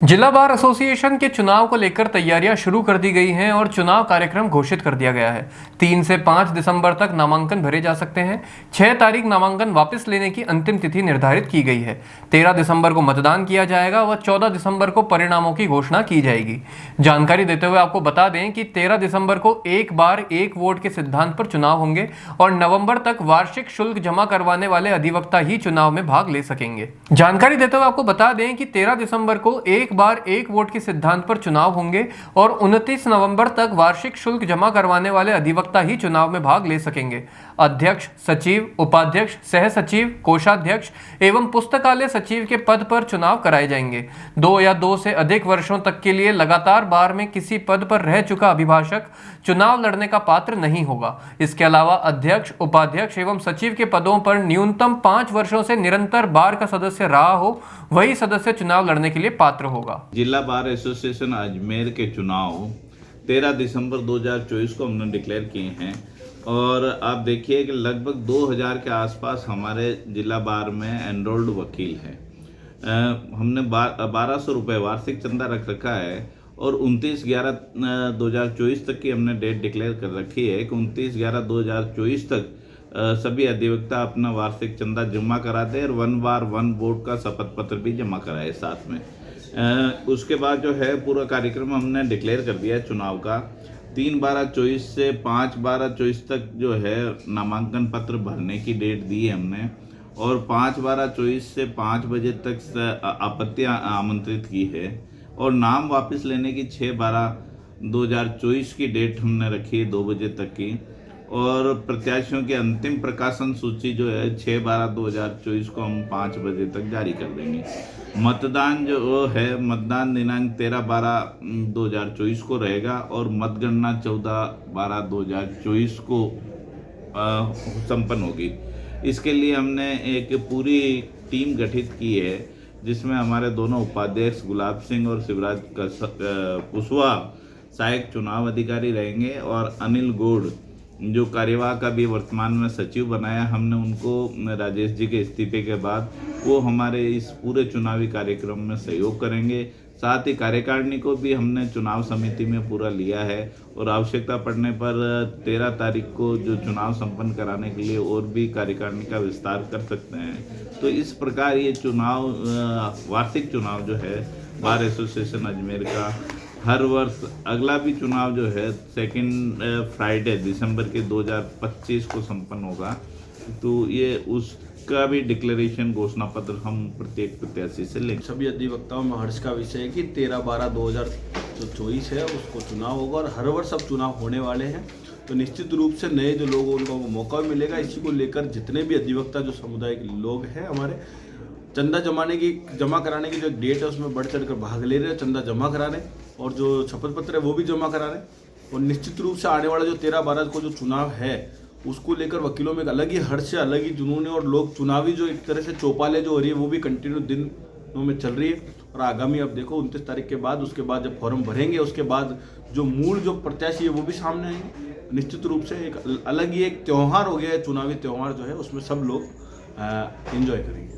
जिला bar association के चुनाव को लेकर तैयारियां शुरू कर दी गई हैं और चुनाव कार्यक्रम घोषित कर दिया गया है। 3 से 5 दिसंबर तक नामांकन भरे जा सकते हैं। 6 तारीख नामांकन वापस लेने की अंतिम तिथि निर्धारित की गई है। 13 दिसंबर को मतदान किया जाएगा व 14 दिसंबर को परिणामों की घोषणा की जाएगी। जानकारी देते हुए आपको बता दें कि 13 दिसंबर को एक बार एक वोट के सिद्धांत पर चुनाव होंगे और नवंबर तक वार्षिक शुल्क जमा करवाने वाले अधिवक्ता ही चुनाव में भाग ले सकेंगे। जानकारी देते हुए आपको बता दें कि 13 दिसंबर को एक बार एक वोट के सिद्धांत पर चुनाव होंगे और 29 नवंबर तक वार्षिक शुल्क जमा करवाने वाले अधिवक्ता ही चुनाव में भाग ले सकेंगे। अध्यक्ष, सचिव, उपाध्यक्ष, सह सचिव, कोषाध्यक्ष एवं पुस्तकालय सचिव के पद पर चुनाव कराए जाएंगे। 2 या 2 से अधिक वर्षों तक के लिए लगातार बार में किसी पद पर रह चुका अभिभाषक चुनाव लड़ने का पात्र नहीं होगा। इसके अलावा अध्यक्ष, उपाध्यक्ष एवं सचिव के पदों पर न्यूनतम 5 वर्षों से निरंतर बार का सदस्य रहा हो, वही सदस्य चुनाव लड़ने के लिए पात्र होगा। जिला बार एसोसिएशन अजमेर के चुनाव 13 दिसंबर 2024 को हमने डिक्लेयर किए हैं और आप देखिए कि लगभग 2000 के आसपास हमारे जिला बार में एनरोल्ड वकील हैं। हमने 1200 रुपये वार्षिक चंदा रख रखा है और 29/11/2024 तक की हमने डेट डिक्लेयर कर रखी है कि 29/11/2024 तक सभी अधिवक्ता अपना वार्षिक चंदा जमा करा दे और 1 बार 1 वोट का शपथ पत्र भी जमा कराए साथ में। उसके बाद जो है पूरा कार्यक्रम हमने डिक्लेयर कर दिया है चुनाव का। 3/12/24 से 5/12/24 तक जो है नामांकन पत्र भरने की डेट दी है हमने और 5/12/24 से 5 बजे तक आपत्तियां आमंत्रित की है और नाम वापस लेने की 6/12/2024 की डेट हमने रखी है 2 बजे तक की और प्रत्याशियों की अंतिम प्रकाशन सूची जो है 6/12/2024 को हम 5 बजे तक जारी कर देंगे। मतदान जो है मतदान दिनांक 13/12/2024 को रहेगा और मतगणना 14/12/2024 को संपन्न होगी। इसके लिए हमने एक पूरी टीम गठित की है जिसमें हमारे दोनों उपाध्यक्ष गुलाब सिंह और शिवराज कुशवाहा सहायक चुनाव अधिकारी रहेंगे और अनिल गौड़ जो कार्यवाहक का भी वर्तमान में सचिव बनाया हमने उनको राजेश जी के इस्तीफे के बाद, वो हमारे इस पूरे चुनावी कार्यक्रम में सहयोग करेंगे। साथ ही कार्यकारिणी को भी हमने चुनाव समिति में पूरा लिया है और आवश्यकता पड़ने पर 13 तारीख को जो चुनाव संपन्न कराने के लिए और भी कार्यकारिणी का विस्तार कर सकते हैं। तो इस प्रकार ये चुनाव वार्षिक चुनाव जो है बार एसोसिएशन अजमेर का हर वर्ष अगला भी चुनाव जो है 2 फ्राइडे दिसंबर के 2025 को संपन्न होगा। तो ये उसका भी डिक्लेरेशन घोषणा पत्र हम प्रत्येक प्रत्याशी से लेंगे। सभी अधिवक्ताओं में हर्ष का विषय है कि 13/12/2024 है उसको चुनाव होगा और हर वर्ष अब चुनाव होने वाले हैं। तो निश्चित रूप से नए जो लोग उनको मौका मिलेगा। इसी को लेकर जितने भी अधिवक्ता जो समुदाय के लोग हैं हमारे चंदा जमा कराने की जो डेट है उसमें बढ़ चढ़ कर भाग ले रहे हैं, चंदा जमा करा रहे हैं और जो शपथ पत्र है वो भी जमा करा रहे हैं। और निश्चित रूप से आने वाला जो 13/12 को जो चुनाव है उसको लेकर वकीलों में एक अलग ही हर्ष है, अलग ही जुनून है और लोग चुनावी जो एक तरह से चौपाले जो हो रही है वो भी कंटिन्यू दिनों में चल रही है। और आगामी अब देखो 29 तारीख के बाद उसके बाद जब फॉर्म भरेंगे उसके बाद जो मूल जो प्रत्याशी है वो भी सामने आएंगे। निश्चित रूप से एक अलग ही एक त्यौहार हो गया है, चुनावी त्यौहार जो है उसमें सब लोग एंजॉय करेंगे।